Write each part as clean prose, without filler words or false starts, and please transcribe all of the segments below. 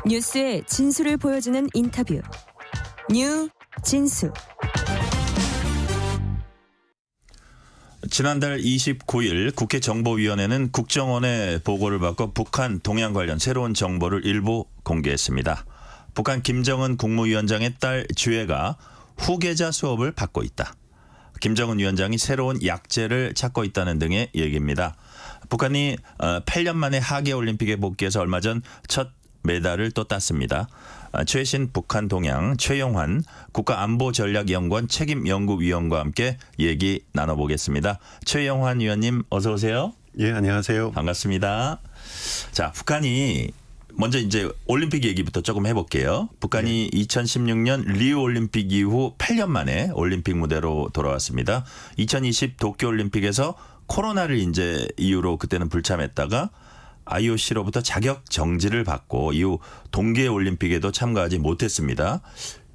뉴스의 진수를 보여주는 인터뷰. 뉴 진수. 지난달 29일 국회 정보위원회는 국정원의 보고를 받고 북한 동향 관련 새로운 정보를 일부 공개했습니다. 북한 김정은 국무위원장의 딸 주애가 후계자 수업을 받고 있다. 김정은 위원장이 새로운 약재를 찾고 있다는 등의 얘기입니다. 북한이 8년 만에 하계올림픽에 복귀해서 얼마 전 첫 메달을 또 땄습니다. 최신 북한 동향 최영환 국가안보전략연구원 책임연구위원과 함께 얘기 나눠보겠습니다. 최영환 위원님 어서 오세요. 예, 안녕하세요. 반갑습니다. 자, 북한이 먼저 이제 올림픽 얘기부터 조금 해볼게요. 북한이 2016년 리우 올림픽 이후 8년 만에 올림픽 무대로 돌아왔습니다. 2020 도쿄올림픽에서 코로나를 이제 이유로 그때는 불참했다가 IOC로부터 자격 정지를 받고 이후 동계올림픽에도 참가하지 못했습니다.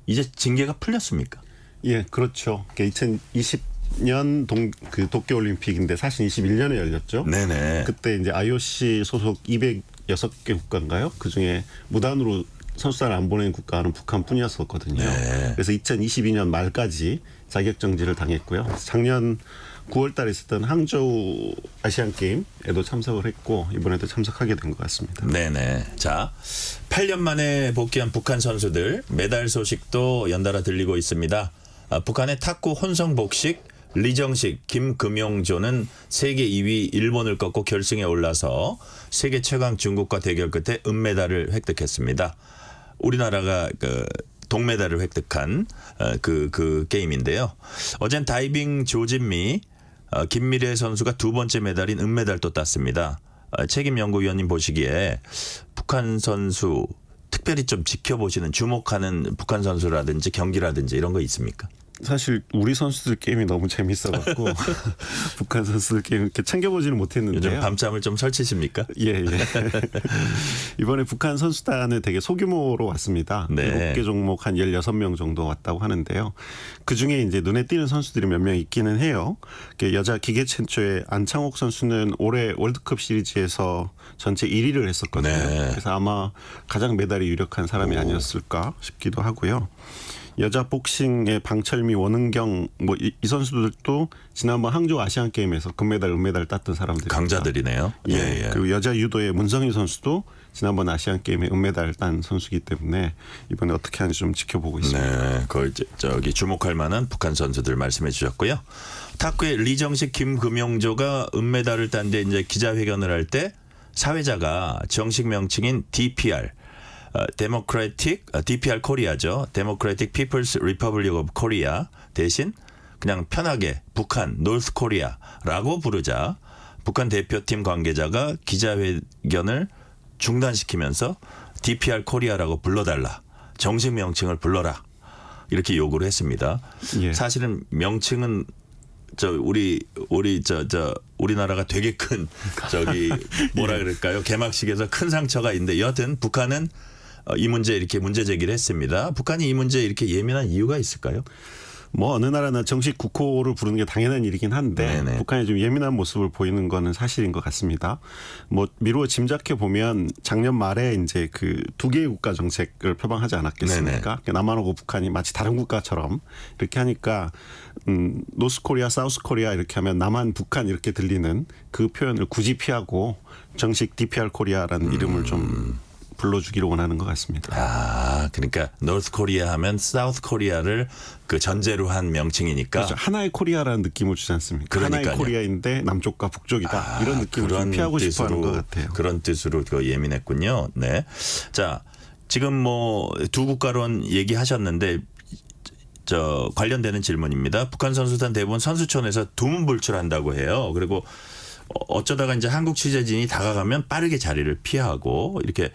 이제 징계가 풀렸습니까? 예, 그렇죠. 2020년 도쿄올림픽인데 사실 21년에 열렸죠. 네네. 그때 이제 IOC 소속 206개 국가인가요? 그 중에 무단으로 선수단을 안 보낸 국가는 북한뿐이었었거든요. 네. 그래서 2022년 말까지 자격 정지를 당했고요. 작년 9월 달에 있었던 항저우 아시안 게임에도 참석을 했고 이번에도 참석하게 된 것 같습니다. 네네. 자, 8년 만에 복귀한 북한 선수들 메달 소식도 연달아 들리고 있습니다. 북한의 탁구 혼성 복식 리정식 김금용조는 세계 2위 일본을 꺾고 결승에 올라서 세계 최강 중국과 대결 끝에 은메달을 획득했습니다. 우리나라가 동메달을 획득한 그 게임인데요. 어젠 다이빙 조진미 김미래 선수가 두 번째 메달인 은메달도 땄습니다. 책임연구위원님 보시기에 북한 선수 특별히 좀 지켜보시는 주목하는 북한 선수라든지 경기라든지 이런 거 있습니까? 사실 우리 선수들 게임이 너무 재밌어갖고 북한 선수들 게임 이렇게 챙겨보지는 못했는데요. 요즘 밤잠을 좀 설치십니까? 예. 이번에 북한 선수단은 되게 소규모로 왔습니다. 네. 7개 종목 한 16명 정도 왔다고 하는데요. 그중에 이제 눈에 띄는 선수들이 몇 명 있기는 해요. 여자 기계체조의 안창옥 선수는 올해 월드컵 시리즈에서 전체 1위를 했었거든요. 네. 그래서 아마 가장 메달이 유력한 사람이 아니었을까 싶기도 하고요. 여자 복싱의 방철미, 원은경 이 선수들도 지난번 항저우 아시안 게임에서 금메달, 은메달 땄던 사람들입니다. 강자들이네요. 예. 그리고 여자 유도의 문성희 선수도 지난번 아시안 게임에 은메달 딴 선수이기 때문에 이번에 어떻게 하는지 좀 지켜보고 있습니다. 네, 그걸 저기 주목할 만한 북한 선수들 말씀해 주셨고요. 탁구의 리정식 김금용조가 은메달을 딴 데 이제 기자회견을 할 때 사회자가 정식 명칭인 DPR DPR 코리아죠. Democratic People's Republic of Korea 대신 그냥 편하게 북한 노스 코리아라고 부르자 북한 대표팀 관계자가 기자회견을 중단시키면서 DPR 코리아라고 불러달라. 정식 명칭을 불러라. 이렇게 요구를 했습니다. 예. 사실은 명칭은 우리나라가 되게 큰 뭐라 그럴까요? 개막식에서 큰 상처가 있는데 여하튼 북한은 이 문제 이렇게 문제 제기를 했습니다. 북한이 이 문제에 이렇게 예민한 이유가 있을까요? 어느 나라나 정식 국호를 부르는 게 당연한 일이긴 한데 네네. 북한이 좀 예민한 모습을 보이는 거는 사실인 것 같습니다. 미루어 짐작해 보면 작년 말에 이제 그 두 개의 국가 정책을 표방하지 않았겠습니까? 남한하고 북한이 마치 다른 국가처럼 이렇게 하니까 노스 코리아, 사우스 코리아 이렇게 하면 남한, 북한 이렇게 들리는 그 표현을 굳이 피하고 정식 DPR 코리아라는 이름을 좀 불러주기로 원하는 것 같습니다. 그러니까 노스 코리아 하면 사우스 코리아를 그 전제로 한 명칭이니까. 그렇죠. 하나의 코리아라는 느낌을 주지 않습니까? 그러니까요. 하나의 코리아인데 남쪽과 북쪽이다. 이런 느낌을 좀 피하고 싶어하는 것 같아요. 그런 뜻으로 예민했군요. 네. 자, 지금 두 국가론 얘기하셨는데 관련되는 질문입니다. 북한 선수단 대부분 선수촌에서 두문불출한다고 해요. 그리고 어쩌다가 이제 한국 취재진이 다가가면 빠르게 자리를 피하고 이렇게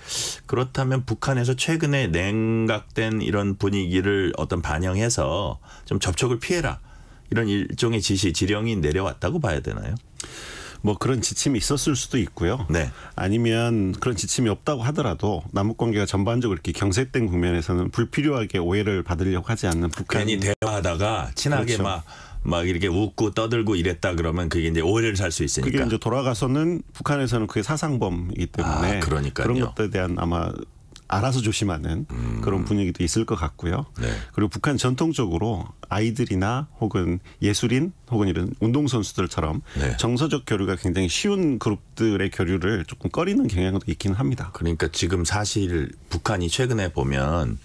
그렇다면 북한에서 최근에 냉각된 이런 분위기를 반영해서 좀 접촉을 피해라 이런 일종의 지령이 내려왔다고 봐야 되나요? 그런 지침이 있었을 수도 있고요. 네. 아니면 그런 지침이 없다고 하더라도 남북관계가 전반적으로 이렇게 경색된 국면에서는 불필요하게 오해를 받으려고 하지 않는 북한. 괜히 대화하다가 친하게 그렇죠. 막 이렇게 웃고 떠들고 이랬다 그러면 그게 이제 오해를 살 수 있으니까. 그게 이제 돌아가서는 북한에서는 그게 사상범이기 때문에 그러니까요. 그런 것들에 대한 아마 알아서 조심하는 그런 분위기도 있을 것 같고요. 네. 그리고 북한 전통적으로 아이들이나 혹은 예술인 혹은 이런 운동선수들처럼 네. 정서적 교류가 굉장히 쉬운 그룹들의 교류를 조금 꺼리는 경향도 있기는 합니다. 그러니까 지금 사실 북한이 최근에 보면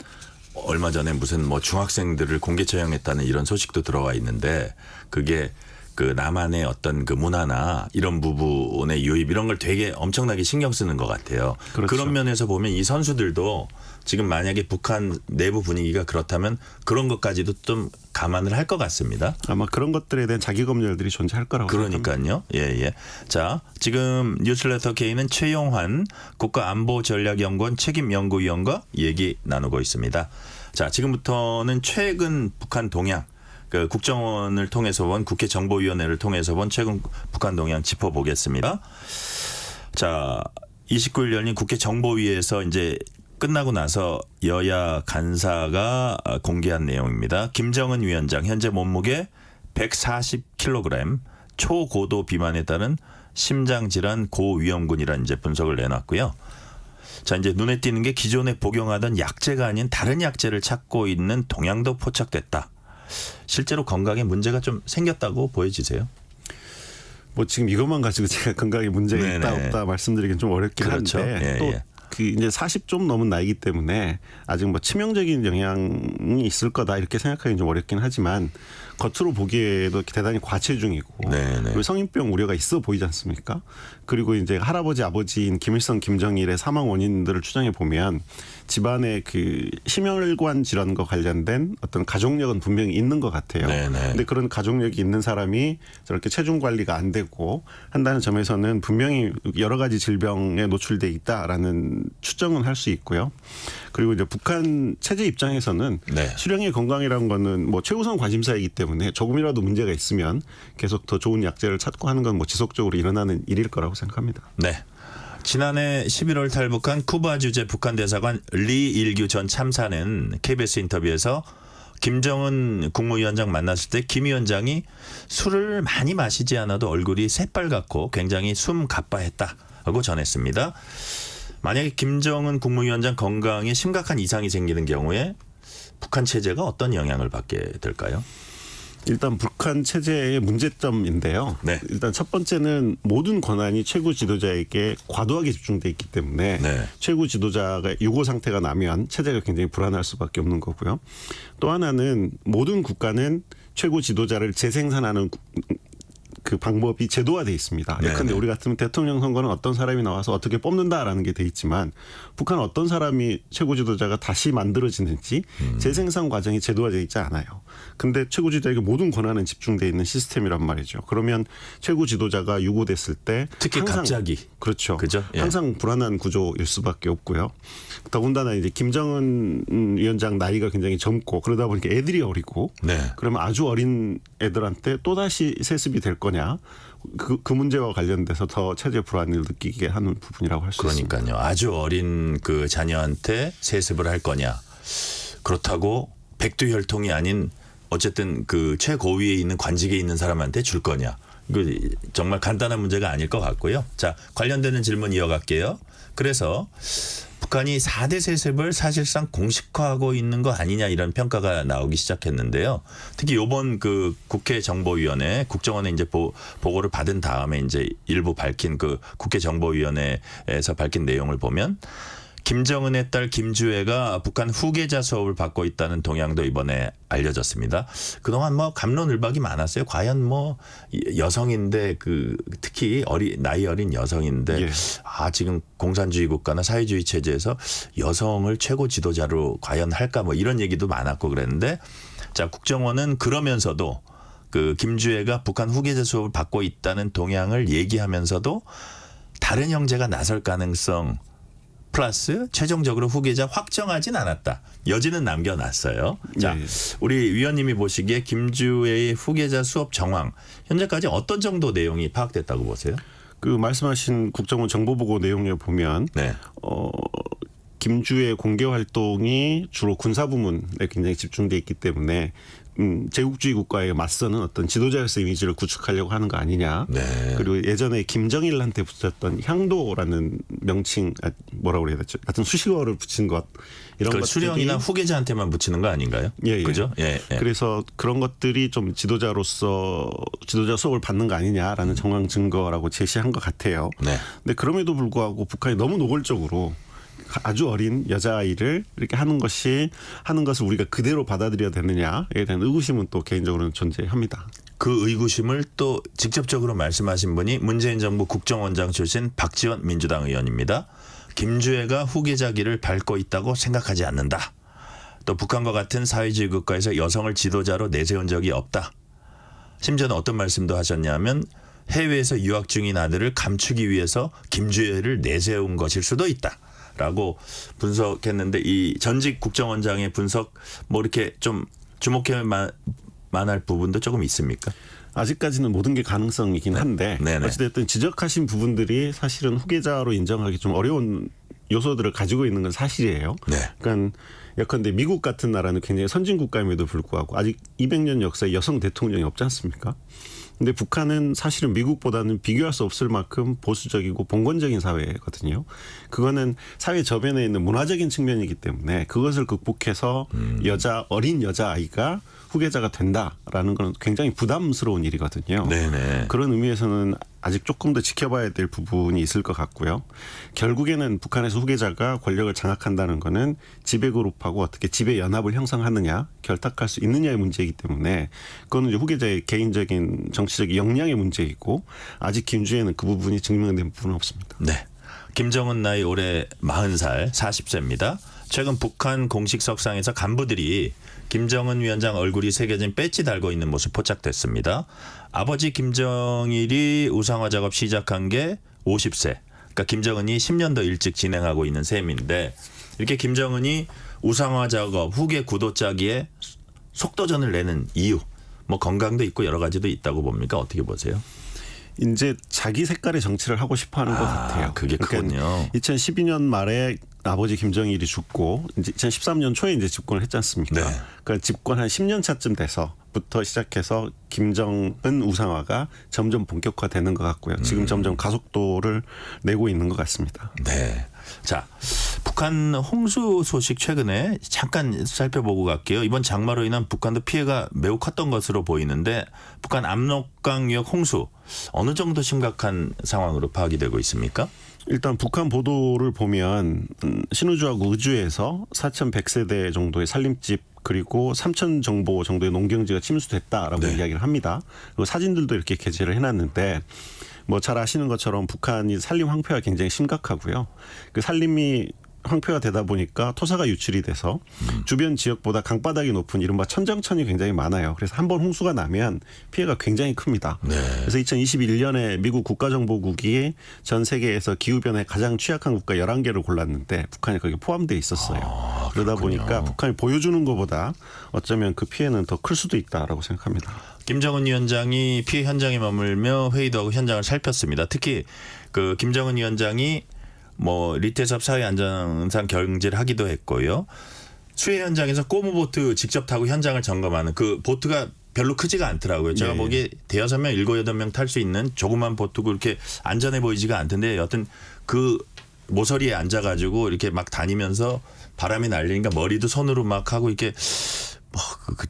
얼마 전에 무슨 뭐 중학생들을 공개 처형했다는 이런 소식도 들어와 있는데 그게 그 남한의 어떤 그 문화나 이런 부분의 유입 이런 걸 되게 엄청나게 신경 쓰는 것 같아요. 그렇죠. 그런 면에서 보면 이 선수들도 지금 만약에 북한 내부 분위기가 그렇다면 그런 것까지도 좀 감안을 할 것 같습니다. 아마 그런 것들에 대한 자기 검열들이 존재할 거라고 생각합니다. 그러니까요. 예, 예. 자, 지금 뉴스레터 K는 최용환 국가안보전략연구원 책임연구위원과 얘기 나누고 있습니다. 자, 지금부터는 최근 북한 동향 그 국정원을 통해서 본 국회 정보위원회를 통해서 본 최근 북한 동향 짚어보겠습니다. 자, 29일 열린 국회 정보위에서 이제 끝나고 나서 여야 간사가 공개한 내용입니다. 김정은 위원장 현재 몸무게 140kg 초고도 비만에 따른 심장질환 고위험군이라는 이제 분석을 내놨고요. 자, 이제 눈에 띄는 게 기존에 복용하던 약제가 아닌 다른 약제를 찾고 있는 동향도 포착됐다. 실제로 건강에 문제가 좀 생겼다고 보여지세요? 뭐 지금 이것만 가지고 제가 건강에 문제가 네네. 있다 없다 말씀드리긴 좀 어렵긴 그렇죠. 한데 예, 또 예. 그 이제 40 좀 넘은 나이기 때문에 아직 뭐 치명적인 영향이 있을 거다 이렇게 생각하기는 좀 어렵긴 하지만 겉으로 보기에도 대단히 과체중이고 네네. 그리고 성인병 우려가 있어 보이지 않습니까? 그리고 이제 할아버지 아버지인 김일성 김정일의 사망 원인들을 추정해 보면 집안의 그 심혈관 질환과 관련된 어떤 가족력은 분명히 있는 것 같아요. 네네. 근데 그런 가족력이 있는 사람이 저렇게 체중 관리가 안 되고 한다는 점에서는 분명히 여러 가지 질병에 노출돼 있다라는 추정은 할 수 있고요. 그리고 이제 북한 체제 입장에서는 네. 수령의 건강이라는 거는 뭐 최우선 관심사이기 때문에 조금이라도 문제가 있으면 계속 더 좋은 약제를 찾고 하는 건 뭐 지속적으로 일어나는 일일 거라고 생각합니다. 네. 지난해 11월 탈북한 쿠바 주재 북한 대사관 리 일규 전 참사는 KBS 인터뷰에서 김정은 국무위원장 만났을 때 김 위원장이 술을 많이 마시지 않아도 얼굴이 새빨갛고 굉장히 숨가빠했다고 전했습니다. 만약에 김정은 국무위원장 건강에 심각한 이상이 생기는 경우에 북한 체제가 어떤 영향을 받게 될까요? 일단 북한 체제의 문제점인데요. 네. 일단 첫 번째는 모든 권한이 최고 지도자에게 과도하게 집중돼 있기 때문에 네. 최고 지도자가 유고 상태가 나면 체제가 굉장히 불안할 수밖에 없는 거고요. 또 하나는 모든 국가는 최고 지도자를 재생산하는 그 방법이 제도화돼 있습니다. 네네. 예컨대 우리 같으면 대통령 선거는 어떤 사람이 나와서 어떻게 뽑는다라는 게 돼 있지만 북한은 어떤 사람이 최고 지도자가 다시 만들어지는지 재생산 과정이 제도화돼 있지 않아요. 근데 최고 지도자에게 모든 권한은 집중돼 있는 시스템이란 말이죠. 그러면 최고 지도자가 유고됐을 때 특히 항상 갑자기. 그렇죠. 그죠? 예. 항상 불안한 구조일 수밖에 없고요. 더군다나 이제 김정은 위원장 나이가 굉장히 젊고 그러다 보니까 애들이 어리고 네. 그러면 아주 어린 애들한테 또다시 세습이 될 거냐. 그 문제와 관련돼서 더 체제 불안을 느끼게 하는 부분이라고 할 수 있습니다. 그러니까요. 아주 어린 그 자녀한테 세습을 할 거냐. 그렇다고 백두혈통이 아닌 어쨌든 그 최고위에 있는 관직에 있는 사람한테 줄 거냐. 이거 정말 간단한 문제가 아닐 것 같고요. 자, 관련되는 질문 이어갈게요. 그래서 북한이 4대 세습을 사실상 공식화하고 있는 거 아니냐 이런 평가가 나오기 시작했는데요. 특히 이번 그 국회 정보위원회 국정원에 이제 보고를 받은 다음에 이제 일부 밝힌 그 국회 정보위원회에서 밝힌 내용을 보면 김정은의 딸 김주애가 북한 후계자 수업을 받고 있다는 동향도 이번에 알려졌습니다. 그동안 뭐 갑론을박이 많았어요. 과연 뭐 여성인데 그 특히 나이 어린 여성인데 예. 지금 공산주의 국가나 사회주의 체제에서 여성을 최고 지도자로 과연 할까 뭐 이런 얘기도 많았고 그랬는데 자, 국정원은 그러면서도 그 김주애가 북한 후계자 수업을 받고 있다는 동향을 얘기하면서도 다른 형제가 나설 가능성 플러스 최종적으로 후계자 확정하진 않았다. 여지는 남겨놨어요. 자, 예. 우리 위원님이 보시기에 김주애의 후계자 수업 정황 현재까지 어떤 정도 내용이 파악됐다고 보세요? 그 말씀하신 국정원 정보보고 내용을 보면 네. 김주의 공개 활동이 주로 군사 부문에 굉장히 집중돼 있기 때문에 제국주의 국가에 맞서는 어떤 지도자로서 이미지를 구축하려고 하는 거 아니냐. 네. 그리고 예전에 김정일한테 붙였던 향도라는 명칭 뭐라고 그래야 되죠? 같은 수식어를 붙인 것 이런 그 것들이 수령이나 후계자한테만 붙이는 거 아닌가요? 예. 그죠? 예. 그래서 그런 것들이 좀 지도자 수업을 받는 거 아니냐라는 정황 증거라고 제시한 것 같아요. 네. 근데 그럼에도 불구하고 북한이 너무 노골적으로 아주 어린 여자아이를 이렇게 하는 것을 우리가 그대로 받아들여야 되느냐에 대한 의구심은 또 개인적으로는 존재합니다. 그 의구심을 또 직접적으로 말씀하신 분이 문재인 정부 국정원장 출신 박지원 민주당 의원입니다. 김주애가 후계자 길을 밟고 있다고 생각하지 않는다. 또 북한과 같은 사회주의 국가에서 여성을 지도자로 내세운 적이 없다. 심지어는 어떤 말씀도 하셨냐면 해외에서 유학 중인 아들을 감추기 위해서 김주애를 내세운 것일 수도 있다. 라고 분석했는데 이 전직 국정원장의 분석 뭐 이렇게 좀 주목해 만할 부분도 조금 있습니까? 아직까지는 모든 게 가능성이긴 한데 어찌됐든 지적하신 부분들이 사실은 후계자로 인정하기 좀 어려운 요소들을 가지고 있는 건 사실이에요. 네. 그러니까 예컨대 미국 같은 나라는 굉장히 선진 국가임에도 불구하고 아직 200년 역사에 여성 대통령이 없지 않습니까? 근데 북한은 사실은 미국보다는 비교할 수 없을 만큼 보수적이고 봉건적인 사회거든요. 그거는 사회 저변에 있는 문화적인 측면이기 때문에 그것을 극복해서 어린 여자아이가 후계자가 된다라는 건 굉장히 부담스러운 일이거든요. 네네. 그런 의미에서는 아직 조금 더 지켜봐야 될 부분이 있을 것 같고요. 결국에는 북한에서 후계자가 권력을 장악한다는 거는 지배그룹하고 어떻게 지배연합을 형성하느냐 결탁할 수 있느냐의 문제이기 때문에 그거는 이제 후계자의 개인적인 정치적 역량의 문제이고 아직 김주애는 그 부분이 증명된 부분은 없습니다. 네. 김정은 나이 올해 40살 40세입니다. 최근 북한 공식 석상에서 간부들이 김정은 위원장 얼굴이 새겨진 배지 달고 있는 모습 포착됐습니다. 아버지 김정일이 우상화 작업 시작한 게 50세. 그러니까 김정은이 10년 더 일찍 진행하고 있는 셈인데 이렇게 김정은이 우상화 작업 후계 구도 짜기에 속도전을 내는 이유. 뭐 건강도 있고 여러 가지도 있다고 봅니까? 어떻게 보세요? 이제 자기 색깔의 정치를 하고 싶어하는 것 같아요. 그게 크군요. 2012년 말에 아버지 김정일이 죽고 이제 2013년 초에 이제 집권을 했지 않습니까? 네. 그러니까 집권 한 10년 차쯤 돼서부터 시작해서 김정은 우상화가 점점 본격화되는 것 같고요. 지금 점점 가속도를 내고 있는 것 같습니다. 네. 자, 북한 홍수 소식 최근에 잠깐 살펴보고 갈게요. 이번 장마로 인한 북한도 피해가 매우 컸던 것으로 보이는데 북한 압록강역 홍수 어느 정도 심각한 상황으로 파악이 되고 있습니까? 일단 북한 보도를 보면 신우주하고 의주에서 4,100세대 정도의 산림집 그리고 3,000 정보 정도의 농경지가 침수됐다라고 이야기를 합니다. 그리고 사진들도 이렇게 게재를 해놨는데 뭐 잘 아시는 것처럼 북한이 산림 황폐가 굉장히 심각하고요. 그 산림이 황폐가 되다 보니까 토사가 유출이 돼서 주변 지역보다 강바닥이 높은 이른바 천정천이 굉장히 많아요. 그래서 한 번 홍수가 나면 피해가 굉장히 큽니다. 네. 그래서 2021년에 미국 국가정보국이 전 세계에서 기후변화에 가장 취약한 국가 11개를 골랐는데 북한이 거기에 포함되어 있었어요. 그러다 보니까 북한이 보여주는 것보다 어쩌면 그 피해는 더 클 수도 있다라고 생각합니다. 김정은 위원장이 피해 현장에 머물며 회의도 하고 현장을 살폈습니다. 특히 그 김정은 위원장이 뭐 리태섭 사회안전상 경질을 하기도 했고요. 수해 현장에서 꼬무보트 직접 타고 현장을 점검하는 그 보트가 별로 크지가 않더라고요. 제가 보기에 대여섯 명, 7, 8명 탈 수 있는 조그만 보트고 이렇게 안전해 보이지가 않던데 여하튼 그 모서리에 앉아가지고 이렇게 막 다니면서 바람이 날리니까 머리도 손으로 막 하고 이렇게 뭐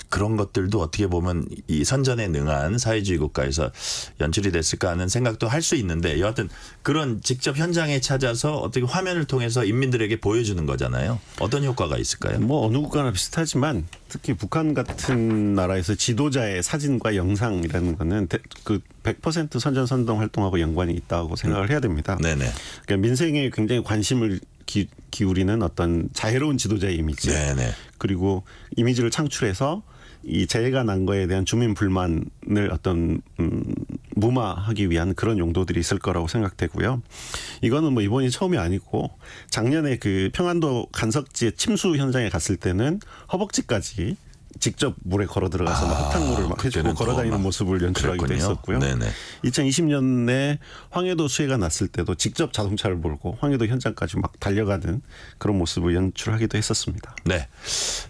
그런 것들도 어떻게 보면 이 선전에 능한 사회주의 국가에서 연출이 됐을까 하는 생각도 할 수 있는데 여하튼 그런 직접 현장에 찾아서 어떻게 화면을 통해서 인민들에게 보여주는 거잖아요. 어떤 효과가 있을까요? 뭐 어느 국가나 비슷하지만 특히 북한 같은 나라에서 지도자의 사진과 영상이라는 거는 그 100% 선전선동 활동하고 연관이 있다고 생각을 해야 됩니다. 네네. 그러니까 민생에 굉장히 관심을 기울이는 어떤 자애로운 지도자의 이미지. 네네. 그리고 이미지를 창출해서 이 재해가 난 거에 대한 주민 불만을 어떤 무마하기 위한 그런 용도들이 있을 거라고 생각되고요. 이거는 뭐 이번이 처음이 아니고 작년에 그 평안도 간석지의 침수 현장에 갔을 때는 허벅지까지 직접 물에 걸어 들어가서 막 흙탕물을 막 해주고 걸어다니는 모습을 연출하기도 했었고요. 네네. 2020년에 황해도 수해가 났을 때도 직접 자동차를 몰고 황해도 현장까지 막 달려가는 그런 모습을 연출하기도 했었습니다. 네.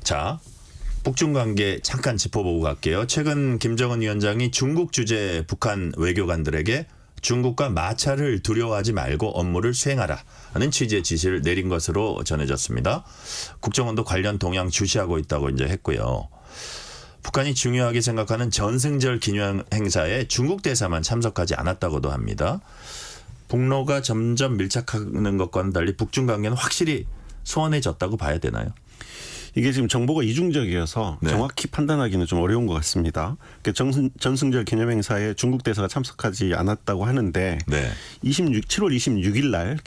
자, 북중 관계 잠깐 짚어보고 갈게요. 최근 김정은 위원장이 중국 주재 북한 외교관들에게 중국과 마찰을 두려워하지 말고 업무를 수행하라 하는 취지의 지시를 내린 것으로 전해졌습니다. 국정원도 관련 동향 주시하고 있다고 이제 했고요. 북한이 중요하게 생각하는 전승절 기념 행사에 중국 대사만 참석하지 않았다고도 합니다. 북로가 점점 밀착하는 것과는 달리 북중 관계는 확실히 소원해졌다고 봐야 되나요? 이게 지금 정보가 이중적이어서 네. 정확히 판단하기는 좀 어려운 것 같습니다. 전승절 기념행사에 중국 대사가 참석하지 않았다고 하는데 네. 7월 26일 날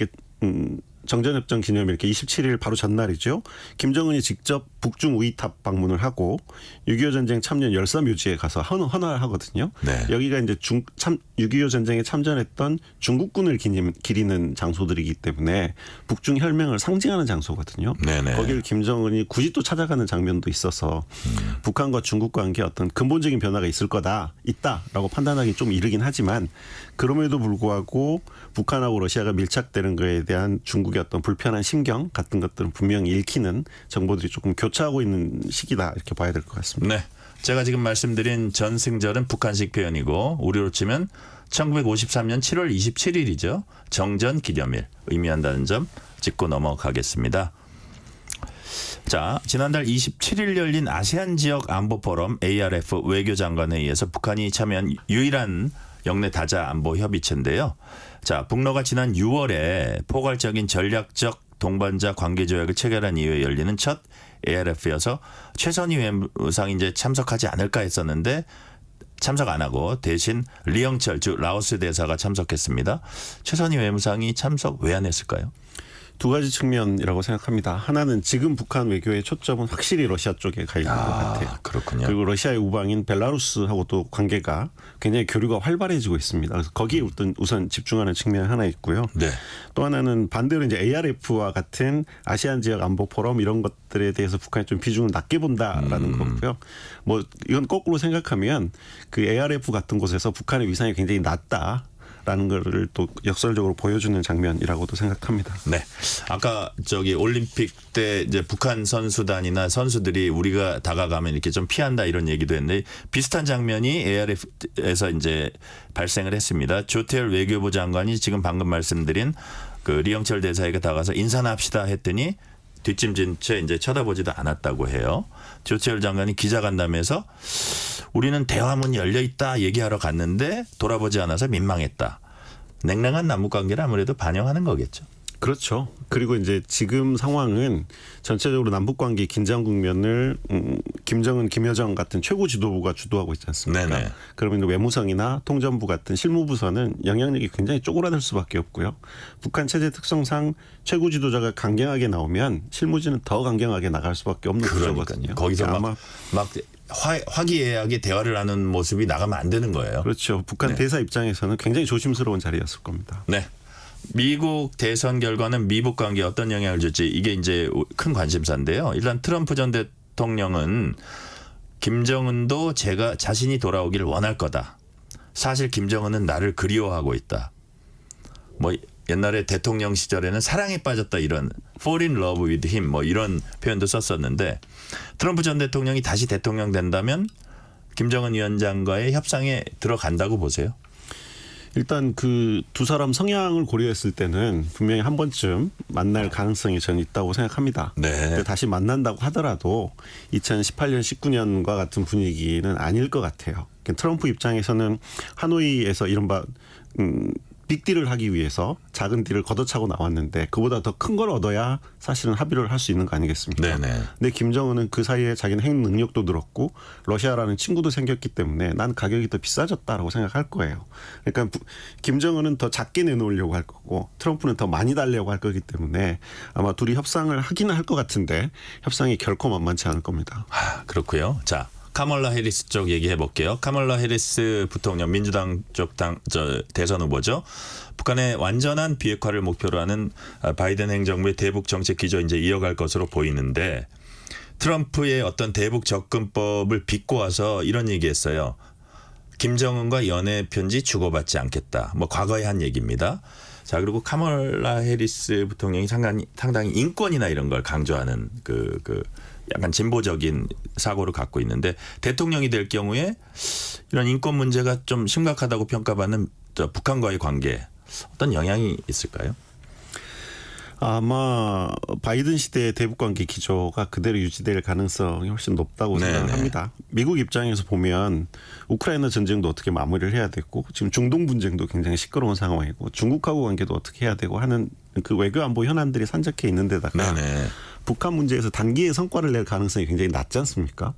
정전협정 기념일 이렇게 27일 바로 전날이죠. 김정은이 직접 북중 우이탑 방문을 하고 6.25 전쟁 참전 열사묘지에 가서 헌화를 하거든요. 네. 여기가 이제 6.25 전쟁에 참전했던 중국군을 기리는 장소들이기 때문에 북중 혈맹을 상징하는 장소거든요. 네네. 거기를 김정은이 굳이 또 찾아가는 장면도 있어서 북한과 중국 관계에 어떤 근본적인 변화가 있다라고 판단하기 좀 이르긴 하지만 그럼에도 불구하고 북한하고 러시아가 밀착되는 것에 대한 중국의 어떤 불편한 심경 같은 것들은 분명히 읽히는 정보들이 조금 교차하고 있는 시기다 이렇게 봐야 될 것 같습니다. 네. 제가 지금 말씀드린 전승절은 북한식 표현이고 우리로 치면 1953년 7월 27일이죠. 정전 기념일 의미한다는 점 짚고 넘어가겠습니다. 자, 지난달 27일 열린 아세안 지역 안보 포럼 ARF 외교장관에 의해서 북한이 참여한 유일한 영내 다자 안보 협의체인데요. 자, 북러가 지난 6월에 포괄적인 전략적 동반자 관계 조약을 체결한 이후에 열리는 첫 ARF여서 최선희 외무상이 이제 참석하지 않을까 했었는데 참석 안 하고 대신 리영철 즉 라오스 대사가 참석했습니다. 최선희 외무상이 참석 왜 안 했을까요? 두 가지 측면이라고 생각합니다. 하나는 지금 북한 외교의 초점은 확실히 러시아 쪽에 가 있는 것 같아요. 그렇군요. 그리고 러시아의 우방인 벨라루스하고도 관계가 굉장히 교류가 활발해지고 있습니다. 그래서 거기에 우선 집중하는 측면이 하나 있고요. 네. 또 하나는 반대로 이제 ARF와 같은 아시안 지역 안보 포럼 이런 것들에 대해서 북한이 좀 비중을 낮게 본다라는 거고요. 뭐 이건 거꾸로 생각하면 그 ARF 같은 곳에서 북한의 위상이 굉장히 낮다. 라는 거를 또 역설적으로 보여주는 장면이라고도 생각합니다. 네. 아까 저기 올림픽 때 이제 북한 선수단이나 선수들이 우리가 다가가면 이렇게 좀 피한다 이런 얘기도 했는데 비슷한 장면이 ARF에서 이제 발생을 했습니다. 조태열 외교부 장관이 지금 방금 말씀드린 그 리영철 대사에게 다가서 인사나 합시다 했더니 뒷짐진 채 이제 쳐다보지도 않았다고 해요. 조태열 장관이 기자간담회에서 우리는 대화문 열려 있다 얘기하러 갔는데 돌아보지 않아서 민망했다. 냉랭한 남북 관계를 아무래도 반영하는 거겠죠. 그렇죠. 그리고 이제 지금 상황은 전체적으로 남북 관계 긴장 국면을 김정은, 김여정 같은 최고 지도부가 주도하고 있지 않습니까? 네네. 그러면 외무성이나 통전부 같은 실무부서는 영향력이 굉장히 쪼그라들 수밖에 없고요. 북한 체제 특성상 최고 지도자가 강경하게 나오면 실무진은 더 강경하게 나갈 수밖에 없는 구조거든요. 거기서 아마 막 화기애애하게 대화를 하는 모습이 나가면 안 되는 거예요. 그렇죠. 북한 대사 입장에서는 굉장히 조심스러운 자리였을 겁니다. 네. 미국 대선 결과는 미북 관계에 어떤 영향을 줄지 이게 이제 큰 관심사인데요. 일단 트럼프 전 대통령은 김정은도 자신이 돌아오기를 원할 거다. 사실 김정은은 나를 그리워하고 있다. 뭐 옛날에 대통령 시절에는 사랑에 빠졌다 이런 fall in love with him 뭐 이런 표현도 썼었는데 트럼프 전 대통령이 다시 대통령 된다면 김정은 위원장과의 협상에 들어간다고 보세요? 일단 그 두 사람 성향을 고려했을 때는 분명히 한 번쯤 만날 가능성이 저는 있다고 생각합니다. 네. 근데 다시 만난다고 하더라도 2018년, 19년과 같은 분위기는 아닐 것 같아요. 트럼프 입장에서는 하노이에서 이른바 빅딜을 하기 위해서 작은 딜을 걷어차고 나왔는데 그보다 더 큰 걸 얻어야 사실은 합의를 할 수 있는 거 아니겠습니까? 네네. 근데 김정은은 그 사이에 자기는 핵 능력도 늘었고 러시아라는 친구도 생겼기 때문에 난 가격이 더 비싸졌다라고 생각할 거예요. 그러니까 김정은은 더 작게 내놓으려고 할 거고 트럼프는 더 많이 달려고 할 거기 때문에 아마 둘이 협상을 하기는 할 것 같은데 협상이 결코 만만치 않을 겁니다. 그렇고요. 자. 카멀라 해리스 쪽 얘기해 볼게요. 카멀라 해리스 부통령 민주당 쪽 대선 후보죠. 북한의 완전한 비핵화를 목표로 하는 바이든 행정부의 대북 정책 기조 이제 이어갈 것으로 보이는데 트럼프의 어떤 대북 접근법을 비꼬아서 이런 얘기했어요. 김정은과 연애 편지 주고받지 않겠다. 뭐 과거에 한 얘기입니다. 자, 그리고 카멀라 해리스 부통령이 상당히 인권이나 이런 걸 강조하는 약간 진보적인 사고를 갖고 있는데 대통령이 될 경우에 이런 인권 문제가 좀 심각하다고 평가받는 북한과의 관계 어떤 영향이 있을까요? 아마 바이든 시대의 대북관계 기조가 그대로 유지될 가능성이 훨씬 높다고 네네. 생각을 합니다. 미국 입장에서 보면 우크라이나 전쟁도 어떻게 마무리를 해야 되고 지금 중동 분쟁도 굉장히 시끄러운 상황이고 중국하고 관계도 어떻게 해야 되고 하는 그 외교 안보 현안들이 산적해 있는 데다가 네네. 북한 문제에서 단기의 성과를 낼 가능성이 굉장히 낮지 않습니까?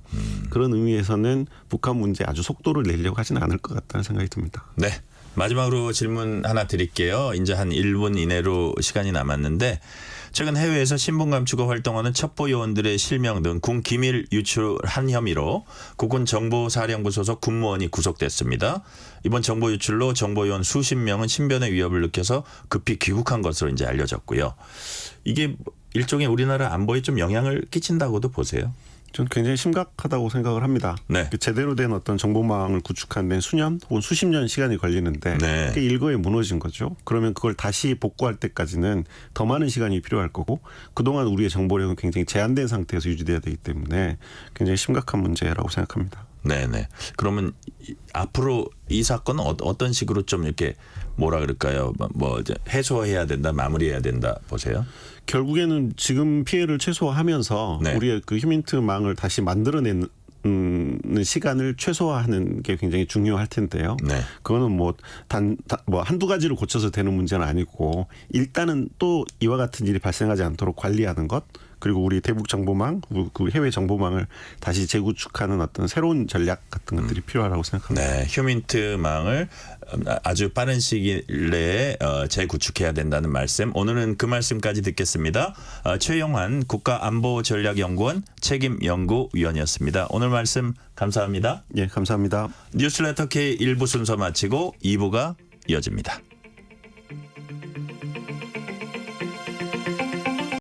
그런 의미에서는 북한 문제에 아주 속도를 내려고 하지는 않을 것 같다는 생각이 듭니다. 네. 마지막으로 질문 하나 드릴게요. 이제 한 1분 이내로 시간이 남았는데 최근 해외에서 신분 감추고 활동하는 첩보 요원들의 실명 등 군 기밀 유출한 혐의로 국군 정보사령부 소속 군무원이 구속됐습니다. 이번 정보 유출로 정보 요원 수십 명은 신변의 위협을 느껴서 급히 귀국한 것으로 이제 알려졌고요. 이게 일종의 우리나라 안보에 좀 영향을 끼친다고도 보세요. 저는 굉장히 심각하다고 생각을 합니다. 네. 제대로 된 어떤 정보망을 구축하는 데는 수년 혹은 수십 년 시간이 걸리는데 네. 그게 일거에 무너진 거죠. 그러면 그걸 다시 복구할 때까지는 더 많은 시간이 필요할 거고 그동안 우리의 정보력은 굉장히 제한된 상태에서 유지돼야 되기 때문에 굉장히 심각한 문제라고 생각합니다. 네네. 그러면 앞으로 이 사건은 어떤 식으로 좀 이렇게 뭐라 그럴까요? 뭐 이제 해소해야 된다, 마무리해야 된다 보세요. 결국에는 지금 피해를 최소화하면서 네. 우리의 그 휴민트망을 다시 만들어내는 시간을 최소화하는 게 굉장히 중요할 텐데요. 네. 그거는 뭐 한두 가지를 고쳐서 되는 문제는 아니고 일단은 또 이와 같은 일이 발생하지 않도록 관리하는 것 그리고 우리 대북 정보망, 그 해외 정보망을 다시 재구축하는 어떤 새로운 전략 같은 것들이 필요하다고 생각합니다. 네, 휴민트망을 아주 빠른 시기 내에 재구축해야 된다는 말씀. 오늘은 그 말씀까지 듣겠습니다. 최영환 국가안보전략연구원 책임연구위원이었습니다. 오늘 말씀 감사합니다. 예, 감사합니다. 뉴스레터 K 1부 순서 마치고 2부가 이어집니다.